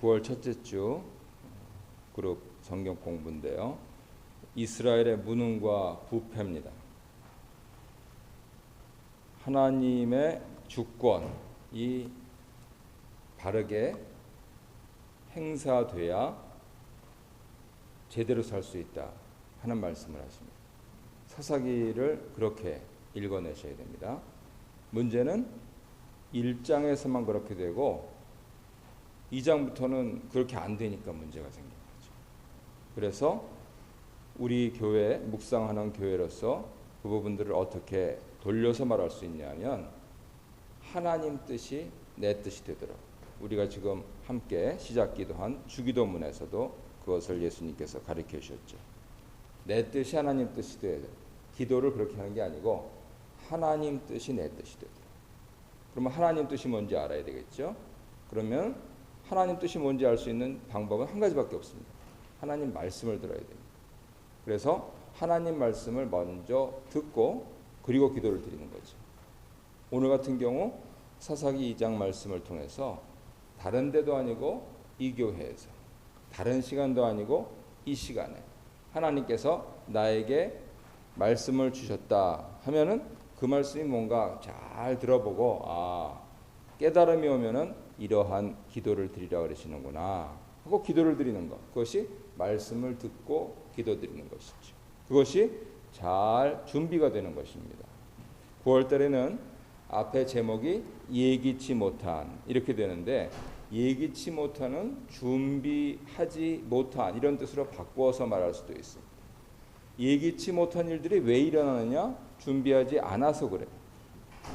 9월 첫째 주 그룹 성경 공부인데요. 이스라엘의 무능과 부패입니다. 하나님의 주권이 바르게 행사돼야 제대로 살 수 있다 하는 말씀을 하십니다. 사사기를 그렇게 읽어내셔야 됩니다. 문제는 1장에서만 그렇게 되고 2장부터는 그렇게 안 되니까 문제가 생긴 거죠. 그래서 우리 교회, 묵상하는 교회로서 그 부분들을 어떻게 돌려서 말할 수 있냐면 하나님 뜻이 내 뜻이 되도록, 우리가 지금 함께 시작 기도한 주기도문에서도 그것을 예수님께서 가르쳐 주셨죠. 내 뜻이 하나님 뜻이 되도록, 기도를 그렇게 하는 게 아니고 하나님 뜻이 내 뜻이 되도록. 그러면 하나님 뜻이 뭔지 알아야 되겠죠. 그러면 하나님 뜻이 뭔지 알 수 있는 방법은 한 가지밖에 없습니다. 하나님 말씀을 들어야 됩니다. 그래서 하나님 말씀을 먼저 듣고 그리고 기도를 드리는 거죠. 오늘 같은 경우 사사기 2장 말씀을 통해서 다른 데도 아니고 이 교회에서, 다른 시간도 아니고 이 시간에 하나님께서 나에게 말씀을 주셨다 하면은 그 말씀이 뭔가 잘 들어보고 깨달음이 오면은 이러한 기도를 드리라 그러시는구나 하고 기도를 드리는 것, 그것이 말씀을 듣고 기도 드리는 것이죠. 그것이 잘 준비가 되는 것입니다. 9월 달에는 앞에 제목이 예기치 못한 이렇게 되는데, 예기치 못한은 준비하지 못한 이런 뜻으로 바꾸어서 말할 수도 있습니다. 예기치 못한 일들이 왜 일어나느냐? 준비하지 않아서 그래요.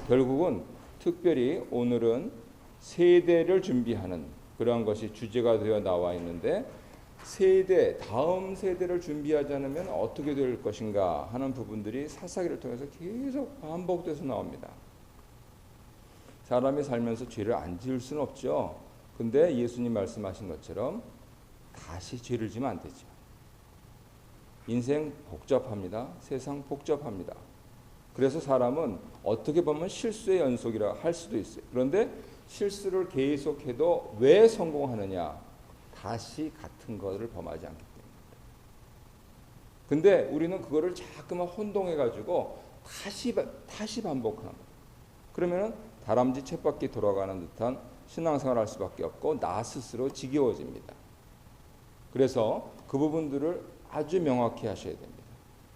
결국은 특별히 오늘은 세대를 준비하는 그러한 것이 주제가 되어 나와 있는데, 세대, 다음 세대를 수준비하지 않으면 어떻게 될 것인가 하는 부분들이 사사기를 통해서 계속 반복돼서 나옵니다. 사람이 살면서 죄를 안 지을 수는 없죠. 근데 예수님 말씀하신 것처럼 다시 죄를 지면 안 되죠. 인생 복잡합니다. 세상 복잡합니다. 그래서 사람은 어떻게 보면 실수의 연속이라 할 수도 있어요. 그런데 실수를 계속해도 왜 성공하느냐? 다시 같은 것을 범하지 않기 때문입니다. 근데 우리는 그거를 자꾸만 혼동해가지고 다시 반복하는 거예요. 그러면은 다람쥐 쳇바퀴 돌아가는 듯한 신앙생활을 할 수밖에 없고 나 스스로 지겨워집니다. 그래서 그 부분들을 아주 명확히 하셔야 됩니다.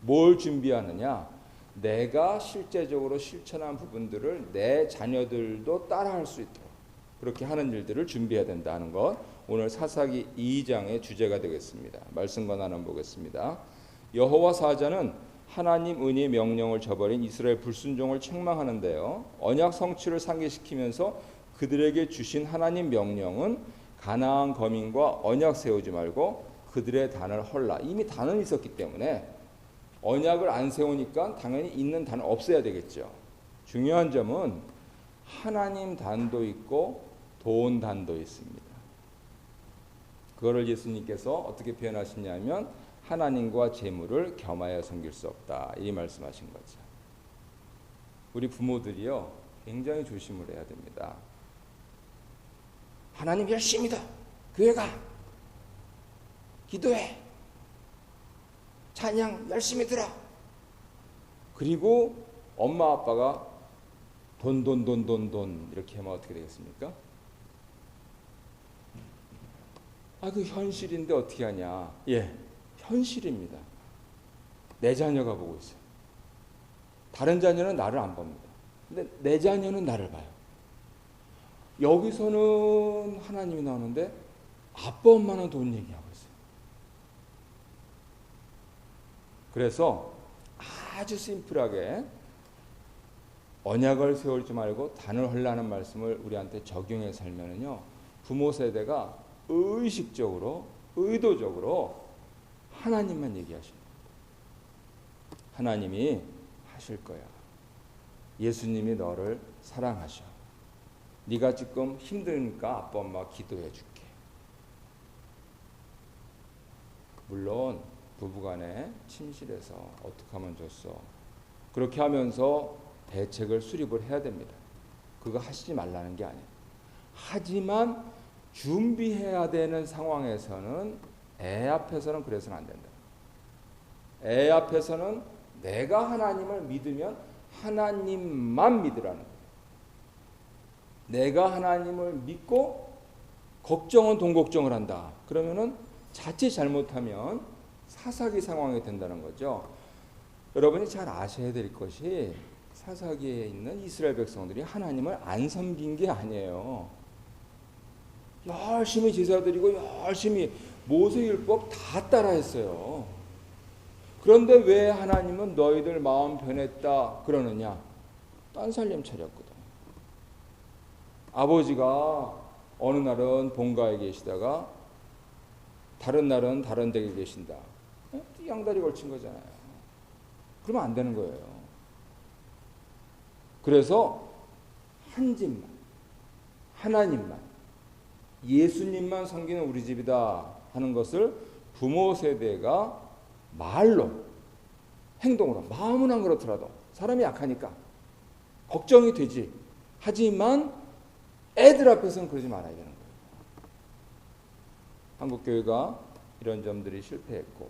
뭘 준비하느냐? 내가 실제적으로 실천한 부분들을 내 자녀들도 따라할 수 있도록 그렇게 하는 일들을 준비해야 된다는 것, 오늘 사사기 2장의 주제가 되겠습니다. 말씀과 나눠 보겠습니다. 여호와 사자는 하나님 은혜의 명령을 저버린 이스라엘 불순종을 책망하는데요, 언약 성취를 상기시키면서 그들에게 주신 하나님 명령은 가나안 거민과 언약 세우지 말고 그들의 단을 헐라. 이미 단은 있었기 때문에 언약을 안 세우니까 당연히 있는 단은 없애야 되겠죠. 중요한 점은 하나님 단도 있고 돈 단도 있습니다. 그거를 예수님께서 어떻게 표현하시냐면 하나님과 재물을 겸하여 섬길 수 없다, 이 말씀하신 거죠. 우리 부모들이요 굉장히 조심을 해야 됩니다. 하나님 열심히다, 교회 가, 기도해, 찬양 열심히 들어. 그리고 엄마 아빠가 돈 이렇게 하면 어떻게 되겠습니까? 그 현실인데 어떻게 하냐? 예, 현실입니다. 내 자녀가 보고 있어요. 다른 자녀는 나를 안 봅니다. 근데 내 자녀는 나를 봐요. 여기서는 하나님이 나오는데 아빠 엄마는 돈 얘기하고 있어요. 그래서 아주 심플하게 언약을 세우지 말고 단을 헐라는 말씀을 우리한테 적용해 살면은요, 부모 세대가 의식적으로, 의도적으로 하나님만 얘기하십니다. 하나님이 하실 거야. 예수님이 너를 사랑하셔. 네가 지금 힘드니까 아빠 엄마 기도해 줄게. 물론 부부간에 침실에서 어떻게 하면 좋소, 그렇게 하면서 대책을 수립을 해야 됩니다. 그거 하시지 말라는 게 아니에요. 하지만 준비해야 되는 상황에서는 애 앞에서는 그래서는 안 된다. 애 앞에서는 내가 하나님을 믿으면 하나님만 믿으라는 거예요. 내가 하나님을 믿고 걱정은 동걱정을 한다. 그러면은 자칫 잘못하면 사사기 상황이 된다는 거죠. 여러분이 잘 아셔야 될 것이 사사기에 있는 이스라엘 백성들이 하나님을 안 섬긴 게 아니에요. 열심히 제사 드리고 열심히 모세율법 다 따라했어요. 그런데 왜 하나님은 너희들 마음 변했다 그러느냐? 딴 살림 차렸거든. 아버지가 어느 날은 본가에 계시다가 다른 날은 다른 데 계신다. 양다리 걸친 거잖아요. 그러면 안 되는 거예요. 그래서 한 집만, 하나님만, 예수님만 섬기는 우리 집이다 하는 것을 부모 세대가 말로, 행동으로, 마음은 안 그렇더라도 사람이 약하니까 걱정이 되지. 하지만 애들 앞에서는 그러지 말아야 되는 거예요. 한국교회가 이런 점들이 실패했고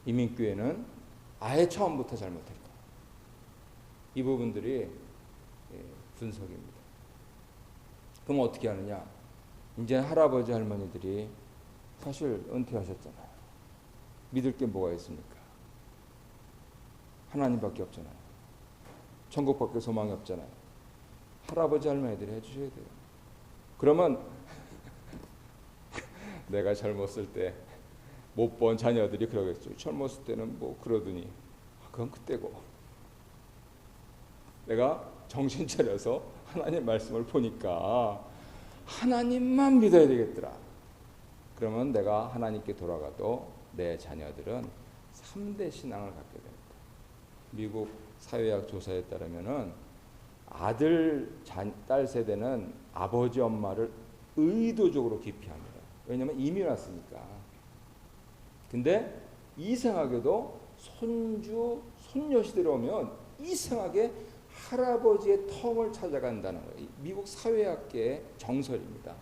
이민교회는 아예 처음부터 잘못했고 이 부분들이 분석입니다. 그럼 어떻게 하느냐? 이제 할아버지 할머니들이 사실 은퇴하셨잖아요. 믿을 게 뭐가 있습니까? 하나님밖에 없잖아요. 천국밖에 소망이 없잖아요. 할아버지 할머니들이 해주셔야 돼요. 그러면 내가 젊었을 때 못 본 자녀들이 그러겠죠. 젊었을 때는 뭐 그러더니 그건 그때고 내가 정신 차려서 하나님 말씀을 보니까 하나님만 믿어야 되겠더라. 그러면 내가 하나님께 돌아가도 내 자녀들은 3대 신앙을 갖게 됩니다. 미국 사회학 조사에 따르면은 아들, 딸 세대는 아버지, 엄마를 의도적으로 기피합니다. 왜냐하면 이미 왔으니까. 근데 이상하게도 손주, 손녀 시대로 오면 이상하게 할아버지의 텀을 찾아간다는 거예요. 미국 사회학계의 정설입니다.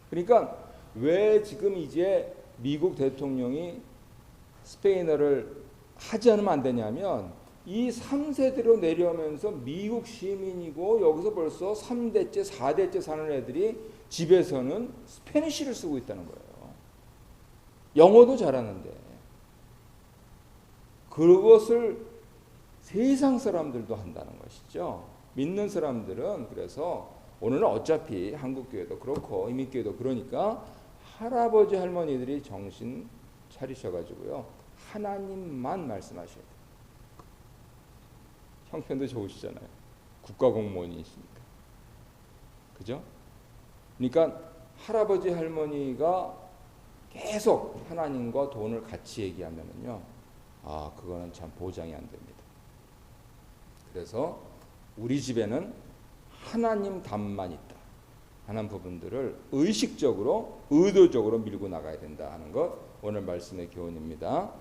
그러니까 왜 지금 이제 미국 대통령이 스페인어를 하지 않으면 안 되냐면 이 3세대로 내려오면서 미국 시민이고 여기서 벌써 3대째, 4대째 사는 애들이 집에서는 스페니쉬를 쓰고 있다는 거예요. 영어도 잘하는데. 그것을 세상 사람들도 한다는 것이죠. 믿는 사람들은 그래서 오늘은 어차피 한국교회도 그렇고 이민교회도 그러니까 할아버지 할머니들이 정신 차리셔가지고요. 하나님만 말씀하셔야 돼요. 형편도 좋으시잖아요. 국가공무원이시니까. 그죠? 그러니까 할아버지 할머니가 계속 하나님과 돈을 같이 얘기하면은요. 그거는 참 보장이 안 됩니다. 그래서 우리 집에는 하나님 답만 있다 하는 부분들을 의식적으로 의도적으로 밀고 나가야 된다 하는 것 오늘 말씀의 교훈입니다.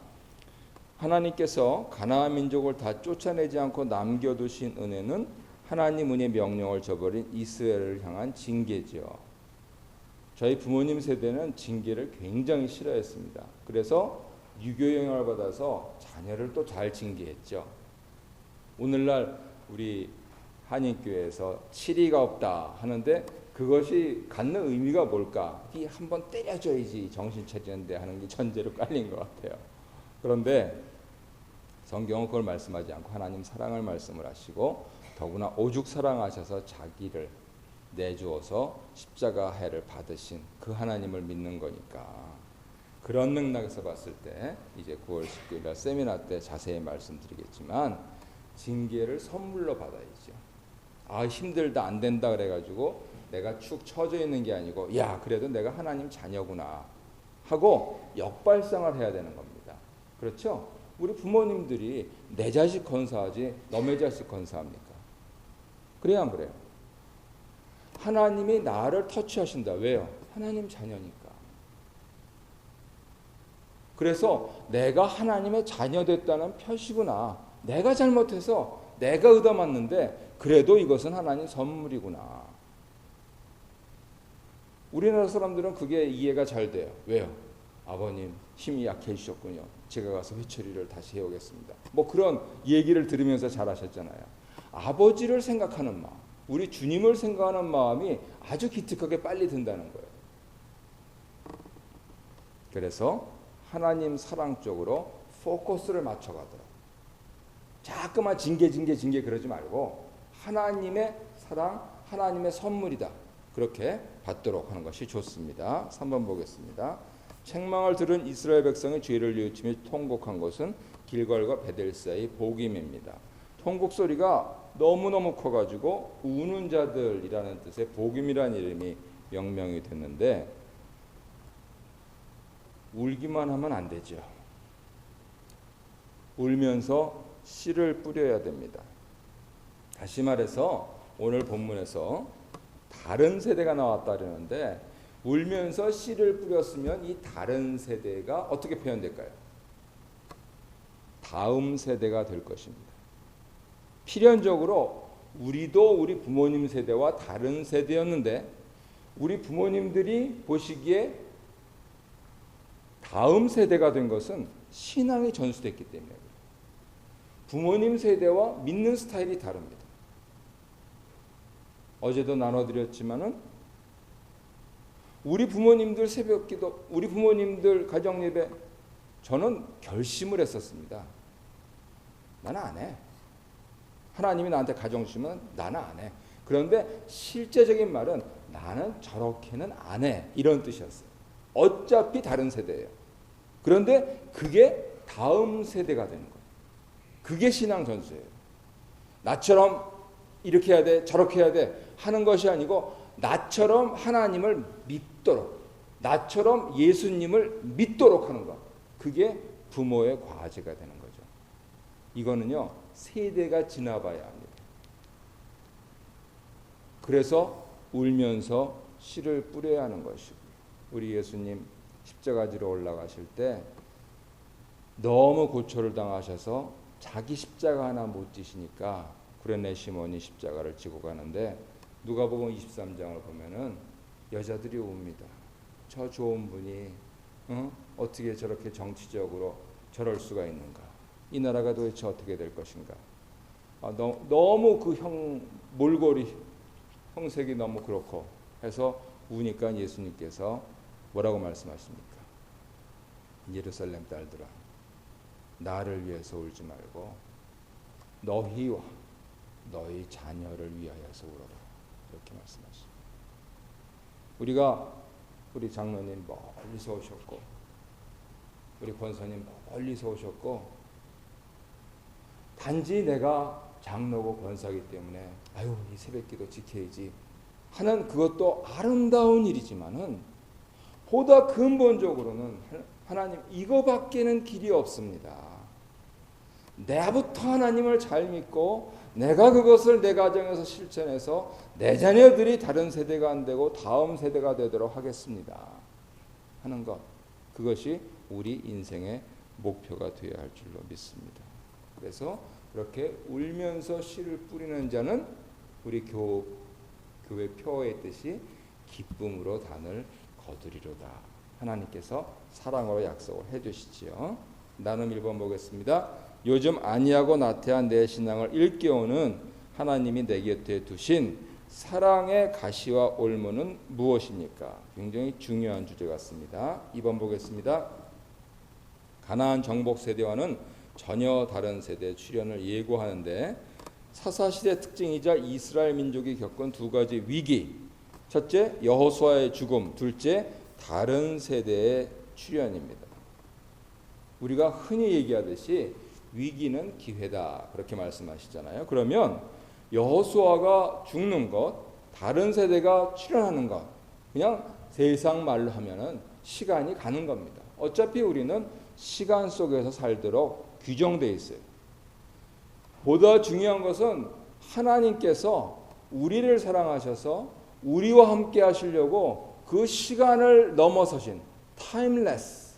하나님께서 가나안 민족을 다 쫓아내지 않고 남겨두신 은혜는 하나님 은혜 명령을 저버린 이스라엘을 향한 징계죠. 저희 부모님 세대는 징계를 굉장히 싫어했습니다. 그래서 유교 영향을 받아서 자녀를 또 잘 징계했죠. 오늘날 우리 한인교회에서 치리가 없다 하는데 그것이 갖는 의미가 뭘까? 이 한번 때려줘야지 정신 차리는데 하는 게 전제로 깔린 것 같아요. 그런데 성경은 그걸 말씀하지 않고 하나님 사랑을 말씀을 하시고 더구나 오죽 사랑하셔서 자기를 내주어서 십자가 해를 받으신 그 하나님을 믿는 거니까 그런 맥락에서 봤을 때 이제 9월 19일 날 세미나 때 자세히 말씀드리겠지만 징계를 선물로 받아야죠. 힘들다 안 된다 그래가지고 내가 축 처져 있는 게 아니고 야 그래도 내가 하나님 자녀구나 하고 역발상을 해야 되는 겁니다. 그렇죠? 우리 부모님들이 내 자식 건사하지 너의 자식 건사합니까? 그래야 안 그래요? 하나님이 나를 터치하신다. 왜요? 하나님 자녀니까. 그래서 내가 하나님의 자녀 됐다는 표시구나. 내가 잘못해서 내가 얻어맞는데 그래도 이것은 하나님 선물이구나. 우리나라 사람들은 그게 이해가 잘 돼요. 왜요? 아버님 힘이 약해지셨군요. 제가 가서 회초리를 다시 해오겠습니다. 뭐 그런 얘기를 들으면서 잘하셨잖아요. 아버지를 생각하는 마음, 우리 주님을 생각하는 마음이 아주 기특하게 빨리 든다는 거예요. 그래서 하나님 사랑 쪽으로 포커스를 맞춰가더라고요. 자꾸만 징계 그러지 말고 하나님의 사랑, 하나님의 선물이다. 그렇게 받도록 하는 것이 좋습니다. 3번 보겠습니다. 책망을 들은 이스라엘 백성의 죄를 뉘우치며 통곡한 것은 길갈과 베델 사이 복임입니다. 통곡 소리가 너무너무 커가지고 우는 자들이라는 뜻의 복임이라는 이름이 명명이 됐는데 울기만 하면 안 되죠. 울면서 씨를 뿌려야 됩니다. 다시 말해서 오늘 본문에서 다른 세대가 나왔다 그러는데 울면서 씨를 뿌렸으면 이 다른 세대가 어떻게 표현될까요? 다음 세대가 될 것입니다. 필연적으로 우리도 우리 부모님 세대와 다른 세대였는데 우리 부모님들이 보시기에 다음 세대가 된 것은 신앙이 전수됐기 때문에 부모님 세대와 믿는 스타일이 다릅니다. 어제도 나눠드렸지만은 우리 부모님들 새벽기도, 우리 부모님들 가정예배 저는 결심을 했었습니다. 나는 안 해. 하나님이 나한테 가정 주시면 나는 안 해. 그런데 실제적인 말은 나는 저렇게는 안 해. 이런 뜻이었어요. 어차피 다른 세대예요. 그런데 그게 다음 세대가 되는 거예요. 그게 신앙 전수예요. 나처럼 이렇게 해야 돼, 저렇게 해야 돼 하는 것이 아니고 나처럼 하나님을 믿도록, 나처럼 예수님을 믿도록 하는 것. 그게 부모의 과제가 되는 거죠. 이거는요, 세대가 지나봐야 합니다. 그래서 울면서 씨를 뿌려야 하는 것이고, 우리 예수님 십자가지로 올라가실 때 너무 고초를 당하셔서 자기 십자가 하나 못 지시니까 구레네 시몬이 십자가를 지고 가는데 누가복음 23장을 보면은 여자들이 옵니다. 저 좋은 분이 어떻게 저렇게 정치적으로 저럴 수가 있는가? 이 나라가 도대체 어떻게 될 것인가? 너무 그 몰골이 형색이 너무 그렇고 해서 우니까 예수님께서 뭐라고 말씀하십니까? 예루살렘 딸들아, 나를 위해서 울지 말고 너희와 너희 자녀를 위하여서 울어라. 이렇게 말씀하십니다. 우리 장로님 멀리서 오셨고 우리 권사님 멀리서 오셨고 단지 내가 장로고 권사기 때문에 이 새벽기도 지켜야지 하는 그것도 아름다운 일이지만은 보다 근본적으로는 하나님 이거밖에는 길이 없습니다. 내부터 하나님을 잘 믿고 내가 그것을 내 가정에서 실천해서 내 자녀들이 다른 세대가 안 되고 다음 세대가 되도록 하겠습니다 하는 것, 그것이 우리 인생의 목표가 되어야 할 줄로 믿습니다. 그래서 그렇게 울면서 씨를 뿌리는 자는 우리 교회 표어의 뜻이 기쁨으로 단을 거두리로다. 하나님께서 사랑으로 약속을 해주시지요. 나눔 1번 보겠습니다. 요즘 아니하고 나태한 내 신앙을 일깨우는 하나님이 내 곁에 두신 사랑의 가시와 올무는 무엇입니까? 굉장히 중요한 주제 같습니다. 2번 보겠습니다. 가나안 정복 세대와는 전혀 다른 세대 출현을 예고하는데 사사시대 특징이자 이스라엘 민족이 겪은 두 가지 위기, 첫째 여호수아의 죽음, 둘째 다른 세대의 출현입니다. 우리가 흔히 얘기하듯이 위기는 기회다 그렇게 말씀하시잖아요. 그러면 여호수아가 죽는 것, 다른 세대가 출현하는 것, 그냥 세상 말로 하면은 시간이 가는 겁니다. 어차피 우리는 시간 속에서 살도록 규정되어 있어요. 보다 중요한 것은 하나님께서 우리를 사랑하셔서 우리와 함께 하시려고 그 시간을 넘어서신 timeless,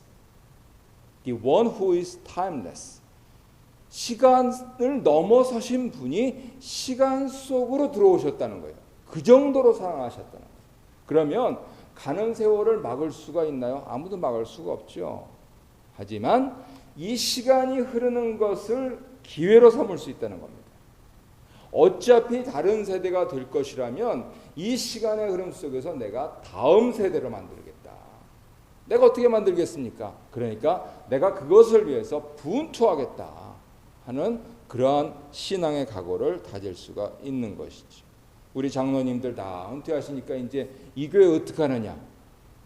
the one who is timeless, 시간을 넘어서신 분이 시간 속으로 들어오셨다는 거예요. 그 정도로 사랑하셨다는 거예요. 그러면 가는 세월을 막을 수가 있나요? 아무도 막을 수가 없죠. 하지만 이 시간이 흐르는 것을 기회로 삼을 수 있다는 겁니다. 어차피 다른 세대가 될 것이라면 이 시간의 흐름 속에서 내가 다음 세대를 만들겠다. 내가 어떻게 만들겠습니까? 그러니까 내가 그것을 위해서 분투하겠다 하는 그러한 신앙의 각오를 다질 수가 있는 것이죠. 우리 장로님들 다 은퇴하시니까 이제 이 교회 어떻게 하느냐?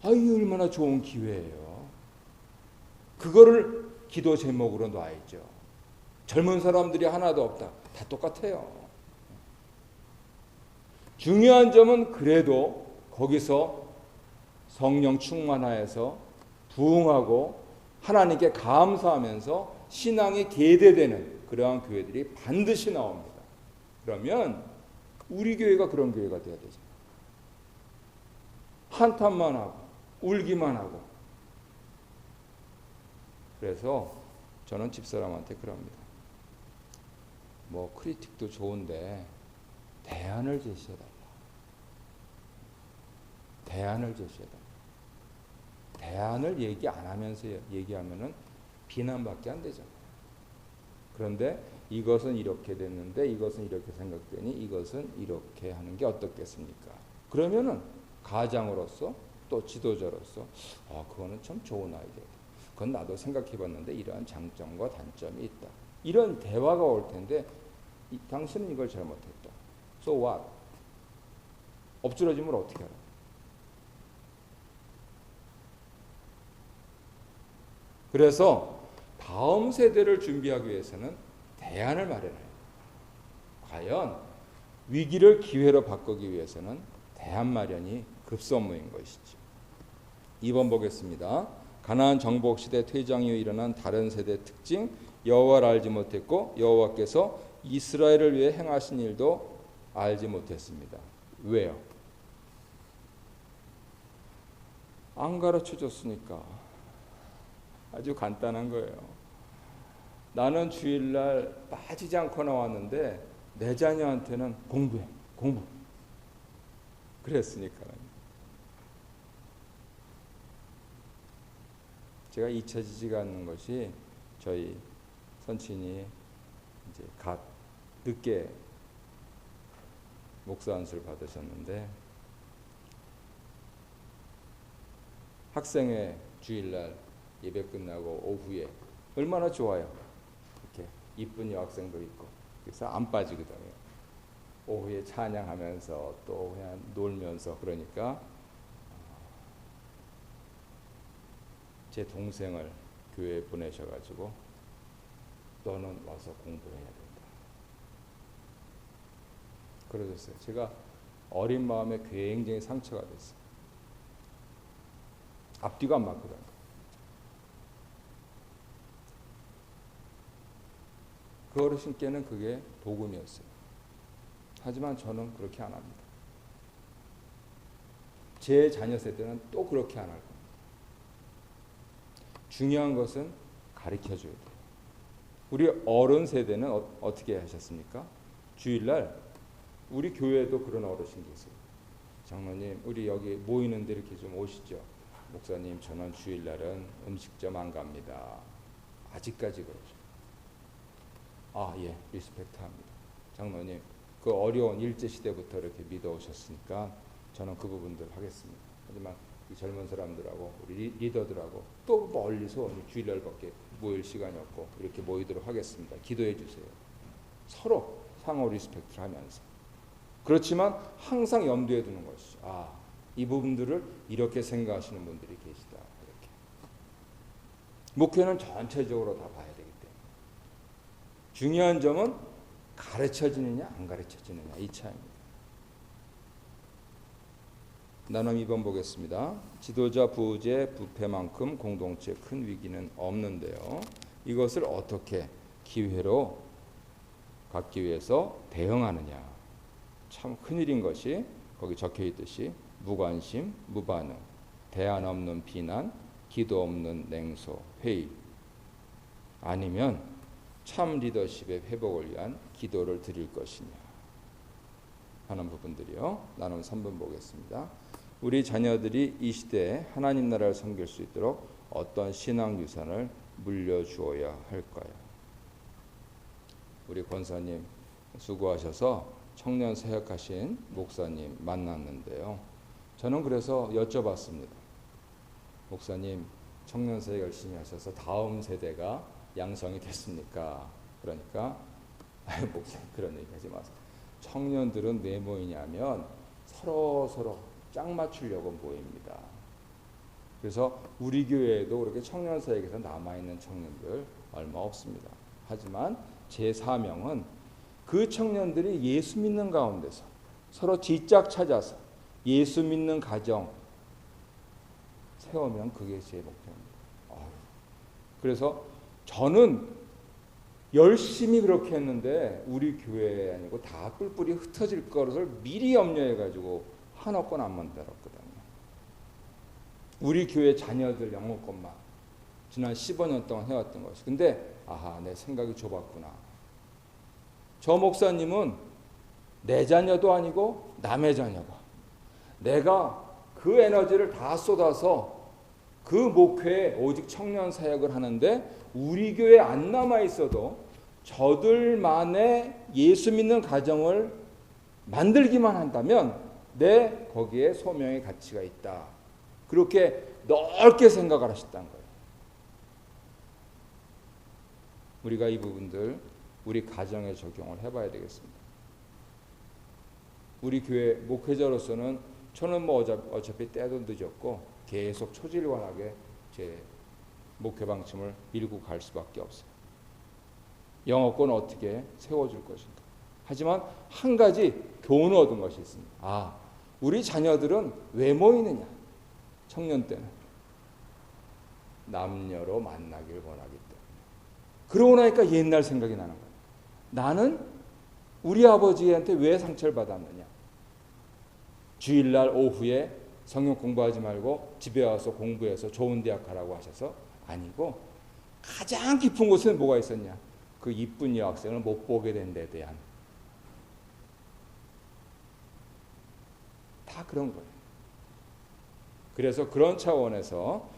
이 얼마나 좋은 기회예요. 그거를 기도 제목으로 놔야죠. 젊은 사람들이 하나도 없다. 다 똑같아요. 중요한 점은 그래도 거기서 성령 충만하여서 부흥하고 하나님께 감사하면서 신앙이 계대되는 그러한 교회들이 반드시 나옵니다. 그러면 우리 교회가 그런 교회가 되어야 되죠. 한탄만 하고 울기만 하고. 그래서 저는 집사람한테 그럽니다. 뭐 크리틱도 좋은데 대안을 제시해달라. 대안을 제시해달라. 대안을 얘기 안 하면서 얘기하면은 비난밖에 안 되잖아요. 그런데 이것은 이렇게 됐는데 이것은 이렇게 생각되니 이것은 이렇게 하는 게 어떻겠습니까? 그러면은 가장으로서 또 지도자로서 그거는 참 좋은 아이디어다. 그건 나도 생각해봤는데 이러한 장점과 단점이 있다. 이런 대화가 올 텐데 당신은 이걸 잘못했다. So what? 엎질러지면 어떻게 알아? 그래서 다음 세대를 준비하기 위해서는 대안을 마련해요. 과연 위기를 기회로 바꾸기 위해서는 대안 마련이 급선무인 것이죠. 2번 보겠습니다. 가나안 정복 시대 퇴장 이후 일어난 다른 세대 특징, 여호와를 알지 못했고 여호와께서 이스라엘을 위해 행하신 일도 알지 못했습니다. 왜요? 안 가르쳐줬으니까. 아주 간단한 거예요. 나는 주일날 빠지지 않고 나왔는데 내 자녀한테는 공부해, 공부. 그랬으니까. 제가 잊혀지지가 않는 것이 저희 선친이 이제 갓 늦게 목사 안수를 받으셨는데 학생회 주일날 예배 끝나고 오후에 얼마나 좋아요. 이렇게 이쁜 여학생도 있고 그래서 안 빠지거든요. 오후에 찬양하면서 또 그냥 놀면서 그러니까 제 동생을 교회에 보내셔가지고 너는 와서 공부해야 된다. 그러셨어요. 제가 어린 마음에 굉장히 상처가 됐어요. 앞뒤가 안 맞거든요. 그 어르신께는 그게 복음이었어요. 하지만 저는 그렇게 안 합니다. 제 자녀 세대는 또 그렇게 안 할 겁니다. 중요한 것은 가르쳐줘야 돼요. 우리 어른 세대는 어떻게 하셨습니까? 주일날 우리 교회에도 그런 어르신 계세요. 장로님 우리 여기 모이는데 이렇게 좀 오시죠. 목사님 저는 주일날은 음식점 안 갑니다. 아직까지 그러죠. 예, 리스펙트합니다. 장로님 그 어려운 일제시대부터 이렇게 믿어오셨으니까 저는 그 부분들 하겠습니다. 하지만 이 젊은 사람들하고 우리 리더들하고 또 멀리서 주일날밖에 모일 시간이 없고 이렇게 모이도록 하겠습니다. 기도해 주세요. 서로 상호 리스펙트를 하면서. 그렇지만 항상 염두에 두는 것이죠. 이 부분들을 이렇게 생각하시는 분들이 계시다. 이렇게. 목회는 전체적으로 다 봐야 되기 때문에. 중요한 점은 가르쳐지느냐 안 가르쳐지느냐 이 차이입니다. 나눔 2번 보겠습니다. 지도자 부재 부패만큼 공동체 큰 위기는 없는데요. 이것을 어떻게 기회로 갖기 위해서 대응하느냐. 참 큰일인 것이 거기 적혀 있듯이 무관심, 무반응, 대안 없는 비난, 기도 없는 냉소, 회의 아니면 참 리더십의 회복을 위한 기도를 드릴 것이냐 하는 부분들이요. 나눔 3번 보겠습니다. 우리 자녀들이 이 시대에 하나님 나라를 섬길 수 있도록 어떤 신앙 유산을 물려주어야 할까요? 우리 권사님 수고하셔서 청년 사역하신 목사님 만났는데요. 저는 그래서 여쭤봤습니다. 목사님, 청년 사역 열심히 하셔서 다음 세대가 양성이 됐습니까? 그러니까 목사님 그런 얘기 하지 마세요. 청년들은 왜 모이냐면 서로 짝 맞추려고 모입니다. 그래서 우리 교회에도 그렇게 청년 사역에서 남아있는 청년들 얼마 없습니다. 하지만 제 사명은 그 청년들이 예수 믿는 가운데서 서로 뒷짝 찾아서 예수 믿는 가정 세우면 그게 제 목표입니다. 그래서 저는 열심히 그렇게 했는데 우리 교회 아니고 다 뿔뿔이 흩어질 것을 미리 염려해가지고 하나 건 안 만들었거든요. 우리 교회 자녀들 영어권만 지난 15년 동안 해왔던 것이. 근데 내 생각이 좁았구나. 저 목사님은 내 자녀도 아니고 남의 자녀가 내가 그 에너지를 다 쏟아서 그 목회에 오직 청년 사역을 하는데 우리 교회에 안 남아 있어도 저들만의 예수 믿는 가정을 만들기만 한다면 내 거기에 소명의 가치가 있다. 그렇게 넓게 생각을 하셨다는 거예요. 우리가 이 부분들 우리 가정에 적용을 해봐야 되겠습니다. 우리 교회 목회자로서는 저는 어차피 때도 늦었고 계속 초질관하게 제 목회 방침을 밀고 갈 수밖에 없어요. 영어권 어떻게 세워줄 것인가. 하지만 한 가지 교훈을 얻은 것이 있습니다. 우리 자녀들은 왜 모이느냐. 청년 때는 남녀로 만나길 원하기 때문에. 그러고 나니까 옛날 생각이 나는 거예요. 나는 우리 아버지한테 왜 상처를 받았느냐. 주일날 오후에 성경 공부하지 말고 집에 와서 공부해서 좋은 대학 가라고 하셔서 아니고 가장 깊은 곳에는 뭐가 있었냐. 그 이쁜 여학생을 못 보게 된 데 대한 다 그런 거예요. 그래서 그런 차원에서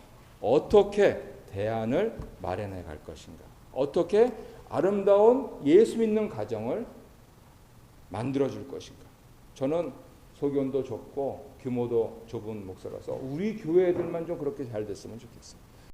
어떻게 대안을 마련해 갈 것인가. 어떻게 아름다운 예수 믿는 가정을 만들어 줄 것인가. 저는 소견도 좁고 규모도 좁은 목사라서 우리 교회들만 좀 그렇게 잘 됐으면 좋겠어요.